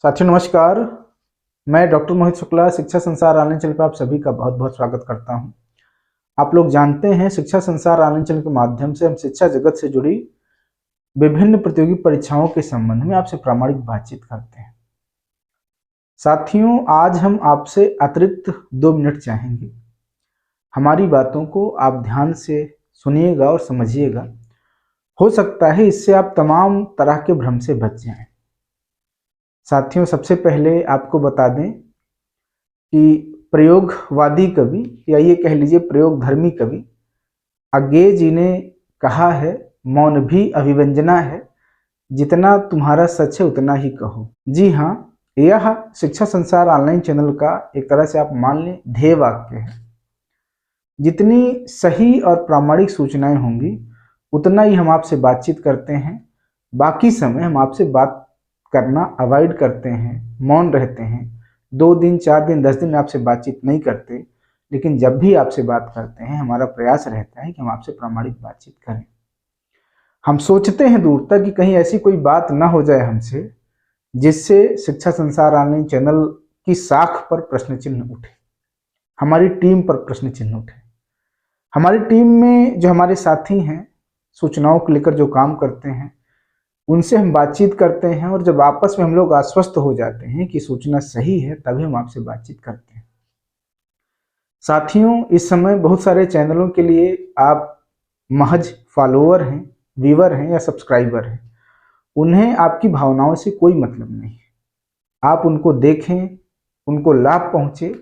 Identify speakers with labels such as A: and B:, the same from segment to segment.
A: साथियों नमस्कार। मैं डॉक्टर मोहित शुक्ला शिक्षा संसार ऑनलाइन चैनल पर आप सभी का बहुत बहुत स्वागत करता हूं। आप लोग जानते हैं शिक्षा संसार ऑनलाइन चैनल के माध्यम से हम शिक्षा जगत से जुड़ी विभिन्न प्रतियोगी परीक्षाओं के संबंध में आपसे प्रामाणिक बातचीत करते हैं। साथियों आज हम आपसे अतिरिक्त 2 मिनट चाहेंगे। हमारी बातों को आप ध्यान से सुनिएगा और समझिएगा। हो सकता है इससे आप तमाम तरह के भ्रम से बच जाएं। साथियों सबसे पहले आपको बता दें कि प्रयोगवादी कवि या ये कह लीजिए प्रयोगधर्मी कवि अज्ञेय जी ने कहा है, मौन भी अभिव्यंजना है, जितना तुम्हारा सच है उतना ही कहो। जी हाँ, यह शिक्षा संसार ऑनलाइन चैनल का एक तरह से आप मान लें ध्येय वाक्य है। जितनी सही और प्रामाणिक सूचनाएं होंगी उतना ही हम आपसे बातचीत करते हैं। बाकी समय हम आपसे बात करना अवॉइड करते हैं, मौन रहते हैं। 2 दिन 4 दिन 10 दिन आपसे बातचीत नहीं करते, लेकिन जब भी आपसे बात करते हैं हमारा प्रयास रहता है कि हम आपसे प्रामाणिक बातचीत करें। हम सोचते हैं दूर तक कि कहीं ऐसी कोई बात ना हो जाए हमसे जिससे शिक्षा संसार ऑनलाइन चैनल की साख पर प्रश्न चिन्ह उठे, हमारी टीम पर प्रश्न चिन्ह उठे। हमारी टीम में जो हमारे साथी हैं, सूचनाओं को लेकर जो काम करते हैं, उनसे हम बातचीत करते हैं और जब आपस में हम लोग आश्वस्त हो जाते हैं कि सूचना सही है तभी हम आपसे बातचीत करते हैं। साथियों इस समय बहुत सारे चैनलों के लिए आप महज फॉलोअर हैं, व्यूअर हैं या सब्सक्राइबर हैं। उन्हें आपकी भावनाओं से कोई मतलब नहीं है। आप उनको देखें, उनको लाभ पहुंचे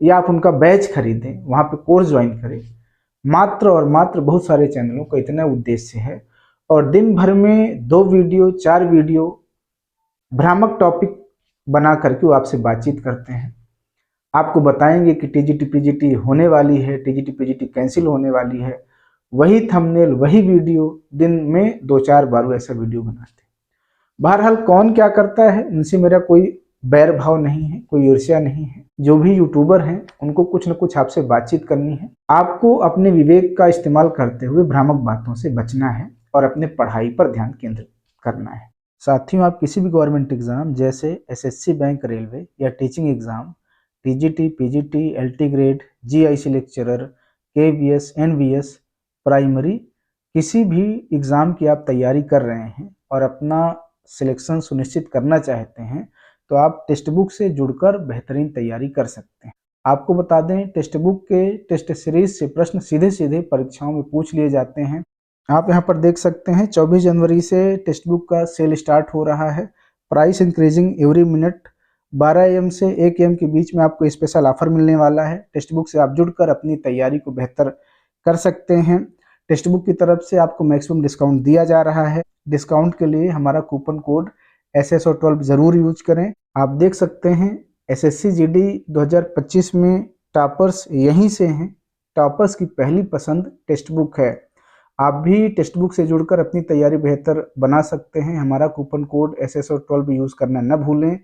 A: या आप उनका बैच खरीदें, वहाँ पे कोर्स ज्वाइन करें, मात्र और मात्र बहुत सारे चैनलों का इतना उद्देश्य है और दिन भर में 2 वीडियो 4 वीडियो भ्रामक टॉपिक बना करके वो आपसे बातचीत करते हैं। आपको बताएंगे कि टीजीटी पीजीटी होने वाली है, टीजीटी पीजीटी कैंसिल होने वाली है। वही थंबनेल वही वीडियो दिन में 2-4 बार ऐसा वीडियो बनाते हैं। बहरहाल कौन क्या करता है उनसे मेरा कोई बैर भाव नहीं है, कोई ईर्ष्या नहीं है। जो भी यूट्यूबर हैं उनको कुछ न कुछ आपसे बातचीत करनी है। आपको अपने विवेक का इस्तेमाल करते हुए भ्रामक बातों से बचना है और अपने पढ़ाई पर ध्यान केंद्रित करना है। साथियों आप किसी भी गवर्नमेंट एग्जाम जैसे एसएससी बैंक रेलवे या teaching exam, TGT PGT, LT grade, GIC lecturer, KVS, NVS, primary किसी भी एग्जाम की आप तैयारी कर रहे हैं और अपना सिलेक्शन सुनिश्चित करना चाहते हैं तो आप टेक्स्ट बुक से जुड़कर बेहतरीन तैयारी कर सकते हैं। आपको बता दें टेक्स्ट बुक के टेस्ट सीरीज से प्रश्न सीधे सीधे परीक्षाओं में पूछ लिए जाते हैं। आप यहाँ पर देख सकते हैं 24 जनवरी से टेक्स्ट बुक का सेल स्टार्ट हो रहा है। Price increasing every minute. 12 AM से 1 AM के बीच में आपको स्पेशल ऑफर मिलने वाला है। टेक्स्ट बुक से आप जुड़कर अपनी तैयारी को बेहतर कर सकते हैं। टेक्स्ट बुक की तरफ से आपको मैक्सिमम डिस्काउंट दिया जा रहा है। डिस्काउंट के लिए हमारा कूपन कोड SSO12 जरूर यूज करें। आप देख सकते हैं SSC GD 2025 में टॉपर्स यहीं से हैं। टॉपर्स की पहली पसंद टेक्स्ट बुक है। आप भी टेक्स्ट बुक से जुड़कर अपनी तैयारी बेहतर बना सकते हैं। हमारा कूपन कोड SSO12 यूज करना न भूलें।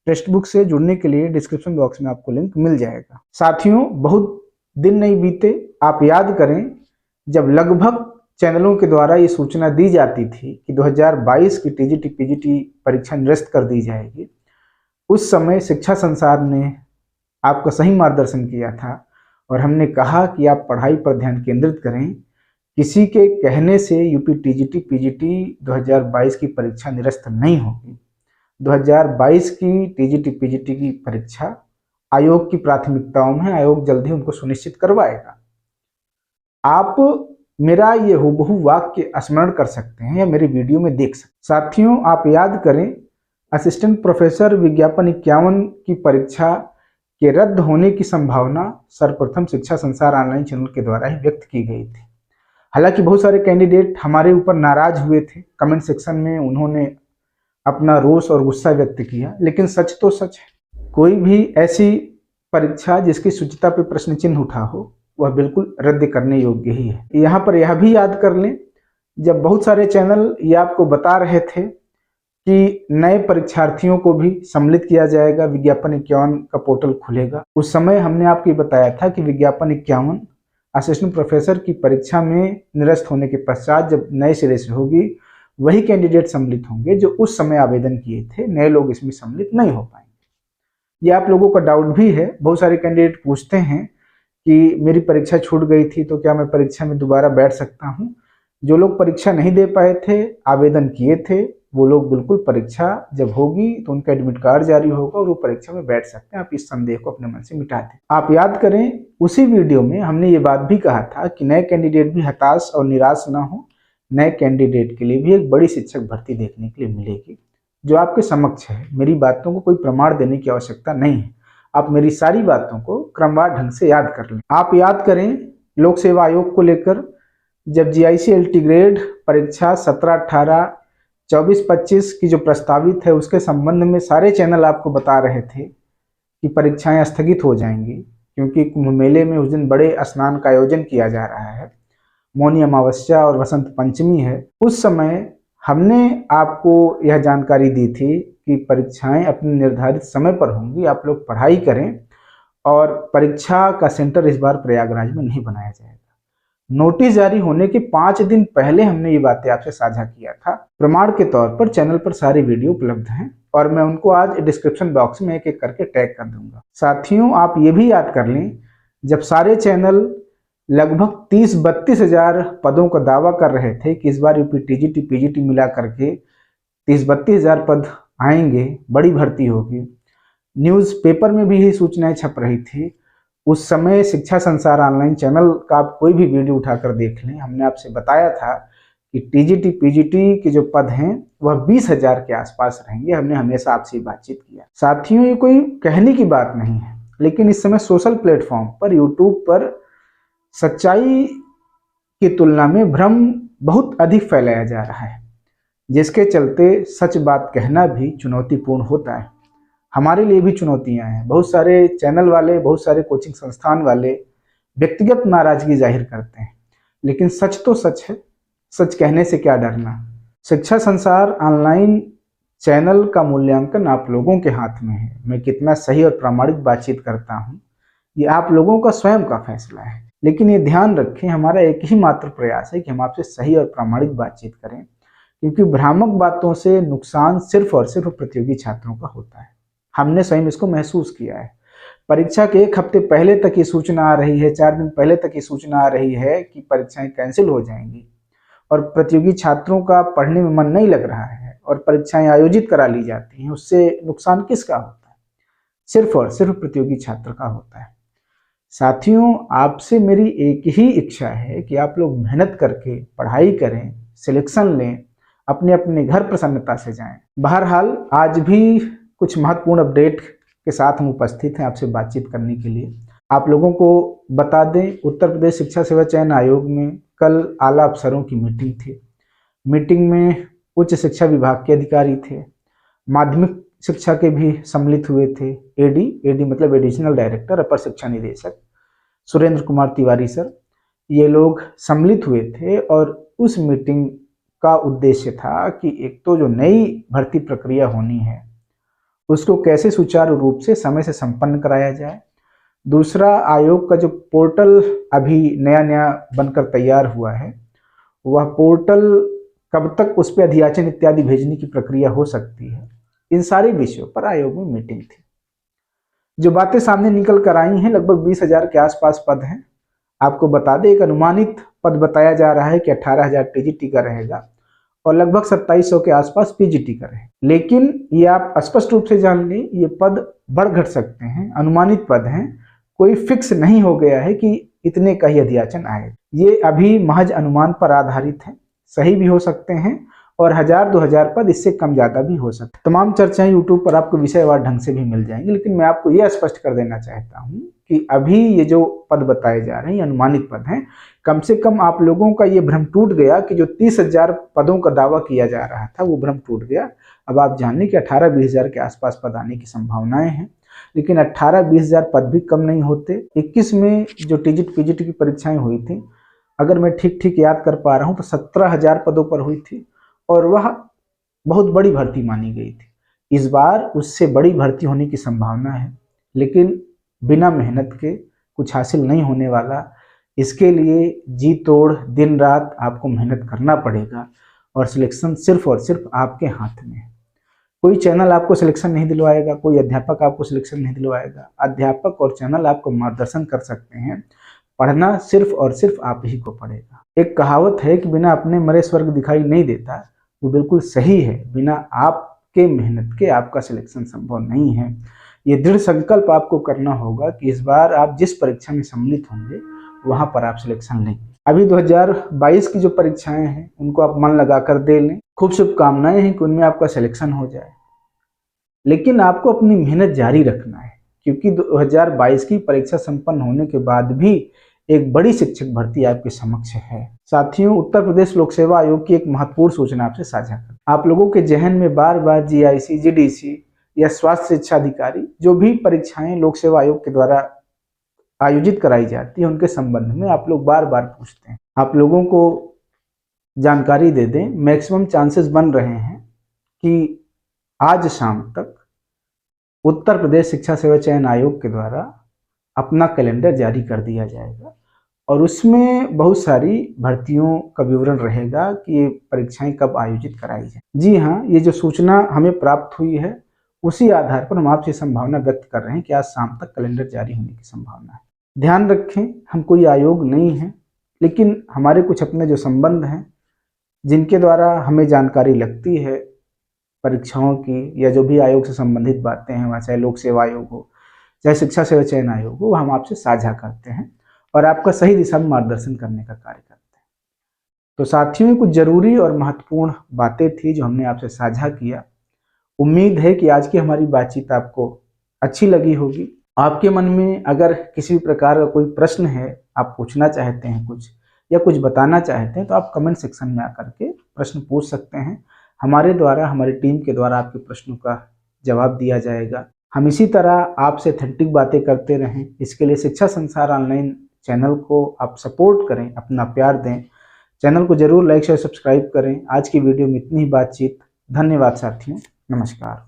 A: टेक्स्ट बुक से जुड़ने के लिए डिस्क्रिप्शन बॉक्स में आपको लिंक मिल जाएगा। साथियों बहुत दिन नहीं बीते, आप याद करें जब लगभग चैनलों के द्वारा ये सूचना दी जाती थी कि 2022 की टीजीटी पीजीटी परीक्षा निरस्त कर दी जाएगी, उस समय शिक्षा संसार ने आपका सही मार्गदर्शन किया था और हमने कहा कि आप पढ़ाई पर ध्यान केंद्रित करें। किसी के कहने से यूपी टीजीटी पीजीटी 2022 की परीक्षा निरस्त नहीं होगी। 2022 की टीजीटी पीजीटी की परीक्षा आयोग की प्राथमिकताओं में, आयोग जल्दी उनको सुनिश्चित करवाएगा। आप मेरा ये हूबहू वाक्य स्मरण कर सकते हैं या मेरी वीडियो में देख सकते हैं। साथियों आप याद करें असिस्टेंट प्रोफेसर विज्ञापन 51 की परीक्षा के रद्द होने की संभावना सर्वप्रथम शिक्षा संसार ऑनलाइन चैनल के द्वारा ही व्यक्त की गई थी। हालांकि बहुत सारे कैंडिडेट हमारे ऊपर नाराज हुए थे, कमेंट सेक्शन में उन्होंने अपना रोष और गुस्सा व्यक्त किया, लेकिन सच तो सच है। कोई भी ऐसी परीक्षा जिसकी शुचिता पे प्रश्न चिन्ह उठा हो वह बिल्कुल रद्द करने योग्य ही है। यहाँ पर यह भी याद कर लें जब बहुत सारे चैनल ये आपको बता रहे थे कि नए परीक्षार्थियों को भी सम्मिलित किया जाएगा, विज्ञापन 51 का पोर्टल खुलेगा, उस समय हमने आपको बताया था कि विज्ञापन 51 असिस्टेंट प्रोफेसर की परीक्षा में निरस्त होने के पश्चात जब नए सिरे से होगी वही कैंडिडेट सम्मिलित होंगे जो उस समय आवेदन किए थे, नए लोग इसमें सम्मिलित नहीं हो पाएंगे। ये आप लोगों का डाउट भी है। बहुत सारे कैंडिडेट पूछते हैं कि मेरी परीक्षा छूट गई थी तो क्या मैं परीक्षा में दोबारा बैठ सकता हूँ। जो लोग परीक्षा नहीं दे पाए थे, आवेदन किए थे, वो लोग बिल्कुल परीक्षा जब होगी तो उनका एडमिट कार्ड जारी होगा और वो परीक्षा में बैठ सकते हैं। आप इस संदेह को अपने मन से मिटा दें। आप याद करें, उसी वीडियो में हमने ये बात भी कहा था कि नए कैंडिडेट भी हताश और निराश ना हो। नए कैंडिडेट के लिए भी एक बड़ी शिक्षक भर्ती देखने के लिए मिलेगी जो आपके समक्ष है। मेरी बातों को कोई प्रमाण देने की आवश्यकता नहीं है। आप मेरी सारी बातों को क्रमवार ढंग से याद कर लें। आप याद करें, लोक सेवा आयोग को लेकर जब जीआईसी एलटी ग्रेड परीक्षा 17, 18, 24, 25 की जो प्रस्तावित है उसके संबंध में सारे चैनल आपको बता रहे थे कि परीक्षाएं स्थगित हो जाएंगी क्योंकि कुंभ मेले में उस दिन बड़े स्नान का आयोजन किया जा रहा है। मौनी अमावस्या और वसंत पंचमी है। उस समय हमने आपको यह जानकारी दी थी कि परीक्षाएं अपने निर्धारित समय पर होंगी, आप लोग पढ़ाई करें और परीक्षा का सेंटर इस बार प्रयागराज में नहीं बनाया जाएगा। नोटिस जारी होने के 5 दिन पहले हमने ये बातें आपसे साझा किया था। प्रमाण के तौर पर चैनल पर सारे वीडियो उपलब्ध हैं और मैं उनको आज डिस्क्रिप्शन बॉक्स में एक एक करके टैग कर दूंगा। साथियों, आप ये भी याद कर लें, जब सारे चैनल लगभग 30-32 हजार पदों का दावा कर रहे थे कि इस बार यूपी टीजीटी पीजीटी मिला करके 30-32 हजार पद आएंगे, बड़ी भर्ती होगी, न्यूज़ पेपर में भी यही सूचनाएं छप रही थी। उस समय शिक्षा संसार ऑनलाइन चैनल का आप कोई भी वीडियो उठाकर देख लें, हमने आपसे बताया था कि टीजीटी पीजीटी के जो पद हैं वह 20 हजार के आसपास रहेंगे। हमने हमेशा आपसे बातचीत किया। साथियों, ये कोई कहने की बात नहीं है, लेकिन इस समय सोशल प्लेटफॉर्म पर, यूट्यूब पर सच्चाई की तुलना में भ्रम बहुत अधिक फैलाया जा रहा है, जिसके चलते सच बात कहना भी चुनौतीपूर्ण होता है। हमारे लिए भी चुनौतियां हैं। बहुत सारे चैनल वाले, बहुत सारे कोचिंग संस्थान वाले व्यक्तिगत नाराजगी जाहिर करते हैं, लेकिन सच तो सच है। सच कहने से क्या डरना। शिक्षा संसार ऑनलाइन चैनल का मूल्यांकन आप लोगों के हाथ में है। मैं कितना सही और प्रामाणिक बातचीत करता हूँ ये आप लोगों का स्वयं का फैसला है, लेकिन ये ध्यान रखें, हमारा एक ही मात्र प्रयास है कि हम आपसे सही और प्रामाणिक बातचीत करें, क्योंकि भ्रामक बातों से नुकसान सिर्फ और सिर्फ प्रतियोगी छात्रों का होता है। हमने स्वयं इसको महसूस किया है। परीक्षा के 1 हफ्ते पहले तक ये सूचना आ रही है, 4 दिन पहले तक ये सूचना आ रही है कि परीक्षाएं कैंसिल हो जाएंगी और प्रतियोगी छात्रों का पढ़ने में मन नहीं लग रहा है और परीक्षाएं आयोजित करा ली जाती हैं। उससे नुकसान किसका होता है? सिर्फ और सिर्फ प्रतियोगी छात्र का होता है। साथियों, आपसे मेरी एक ही इच्छा है कि आप लोग मेहनत करके पढ़ाई करें, सिलेक्शन लें, अपने अपने घर प्रसन्नता से जाएं। बहरहाल आज भी कुछ महत्वपूर्ण अपडेट के साथ हम उपस्थित हैं आपसे बातचीत करने के लिए। आप लोगों को बता दें, उत्तर प्रदेश शिक्षा सेवा चयन आयोग में कल आला अफसरों की मीटिंग थी। मीटिंग में उच्च शिक्षा विभाग के अधिकारी थे, माध्यमिक शिक्षा के भी सम्मिलित हुए थे। एडी मतलब एडिशनल डायरेक्टर, अपर शिक्षा निदेशक सुरेंद्र कुमार तिवारी सर, ये लोग सम्मिलित हुए थे और उस मीटिंग का उद्देश्य था कि एक तो जो नई भर्ती प्रक्रिया होनी है उसको कैसे सुचारू रूप से समय से संपन्न कराया जाए। दूसरा, आयोग का जो पोर्टल अभी नया बनकर तैयार हुआ है, वह पोर्टल कब तक उस पर अधियाचन इत्यादि भेजने की प्रक्रिया हो सकती है। इन सारे विषयों पर आयोग में मीटिंग थी। जो बातें सामने निकल कर आई हैं, लगभग 20 हजार के आसपास पद हैं। आपको बता दें, एक अनुमानित पद बताया जा रहा है कि 18,000 टीजीटी का रहेगा और लगभग 2700 के आसपास पीजीटी का रहेगा। लेकिन ये आप स्पष्ट रूप से जान लें, ये पद बढ़ घट सकते हैं, अनुमानित पद हैं, कोई फिक्स नहीं हो गया है कि इतने का ही अधियाचन आए। ये अभी महज अनुमान पर आधारित है, सही भी हो सकते हैं और 1000-2000 पद इससे कम ज्यादा भी हो सकते हैं। तमाम चर्चाएं यूट्यूब पर आपको विषयवार ढंग से भी मिल जाएंगी, लेकिन मैं आपको यह स्पष्ट कर देना चाहता हूं कि अभी ये जो पद बताए जा रहे हैं अनुमानित पद हैं। कम से कम आप लोगों का ये भ्रम टूट गया कि जो 30,000 पदों का दावा किया जा रहा था वो भ्रम टूट गया। अब आप जान लें कि 18-20 हजार के आसपास पद आने की संभावनाएं हैं, लेकिन 18-20 हजार पद भी कम नहीं होते। 21 में जो टीजीटी पीजीटी की परीक्षाएं हुई थी, अगर मैं ठीक याद कर पा रहा हूँ तो 17,000 पदों पर हुई थी और वह बहुत बड़ी भर्ती मानी गई थी। इस बार उससे बड़ी भर्ती होने की संभावना है, लेकिन बिना मेहनत के कुछ हासिल नहीं होने वाला। इसके लिए जी तोड़ दिन रात आपको मेहनत करना पड़ेगा और सिलेक्शन सिर्फ और सिर्फ आपके हाथ में है। कोई चैनल आपको सिलेक्शन नहीं दिलवाएगा, कोई अध्यापक आपको सिलेक्शन नहीं दिलवाएगा। अध्यापक और चैनल आपको मार्गदर्शन कर सकते हैं, पढ़ना सिर्फ और सिर्फ आप ही को पड़ेगा। एक कहावत है कि बिना अपने मरे स्वर्ग दिखाई नहीं देता, वो बिल्कुल सही है। बिना आपके मेहनत के आपका सिलेक्शन संभव नहीं है। ये दृढ़ संकल्प आपको करना होगा कि इस बार आप जिस परीक्षा में सम्मिलित होंगे वहां पर आप सिलेक्शन लेंगे। अभी 2022 की जो परीक्षाएं हैं उनको आप मन लगाकर दे लें। खूब शुभकामनाएं हैं कि उनमें आपका सिलेक्शन हो जाए, लेकिन आपको अपनी मेहनत जारी रखना है, क्योंकि 2022 की परीक्षा संपन्न होने के बाद भी एक बड़ी शिक्षक भर्ती आपके समक्ष है। साथियों, उत्तर प्रदेश लोक सेवा आयोग की एक महत्वपूर्ण सूचना आपसे साझा कर, आप लोगों के जहन में बार बार जीआईसी, जीडीसी या स्वास्थ्य शिक्षा अधिकारी जो भी परीक्षाएं लोक सेवा आयोग के द्वारा आयोजित कराई जाती है उनके संबंध में आप लोग बार बार पूछते हैं। आप लोगों को जानकारी दे दें, मैक्सिमम चांसेस बन रहे हैं कि आज शाम तक उत्तर प्रदेश शिक्षा सेवा चयन आयोग के द्वारा अपना कैलेंडर जारी कर दिया जाएगा और उसमें बहुत सारी भर्तियों का विवरण रहेगा कि ये परीक्षाएं कब आयोजित कराई जाए। जी हाँ, ये जो सूचना हमें प्राप्त हुई है उसी आधार पर हम आपसे संभावना व्यक्त कर रहे हैं कि आज शाम तक कैलेंडर जारी होने की संभावना है। ध्यान रखें, हम कोई आयोग नहीं हैं, लेकिन हमारे कुछ अपने जो संबंध हैं जिनके द्वारा हमें जानकारी लगती है परीक्षाओं की या जो भी आयोग से संबंधित बातें हैं, वहाँ चाहे लोक सेवा आयोग हो, चाहे शिक्षा सेवा चयन आयोग हो, हम आपसे साझा करते हैं और आपका सही दिशा में मार्गदर्शन करने का कार्य करते हैं। तो साथियों, कुछ जरूरी और महत्वपूर्ण बातें थी जो हमने आपसे साझा किया। उम्मीद है कि आज की हमारी बातचीत आपको अच्छी लगी होगी। आपके मन में अगर किसी भी प्रकार का कोई प्रश्न है, आप पूछना चाहते हैं कुछ या कुछ बताना चाहते हैं, तो आप कमेंट सेक्शन में आकर के प्रश्न पूछ सकते हैं। हमारे द्वारा, हमारी टीम के द्वारा आपके प्रश्नों का जवाब दिया जाएगा। हम इसी तरह आपसे ऑथेंटिक बातें करते रहें। इसके लिए शिक्षा संसार ऑनलाइन चैनल को आप सपोर्ट करें, अपना प्यार दें। चैनल को जरूर लाइक शेयर सब्सक्राइब करें। आज की वीडियो में इतनी ही बातचीत। धन्यवाद साथियों, नमस्कार।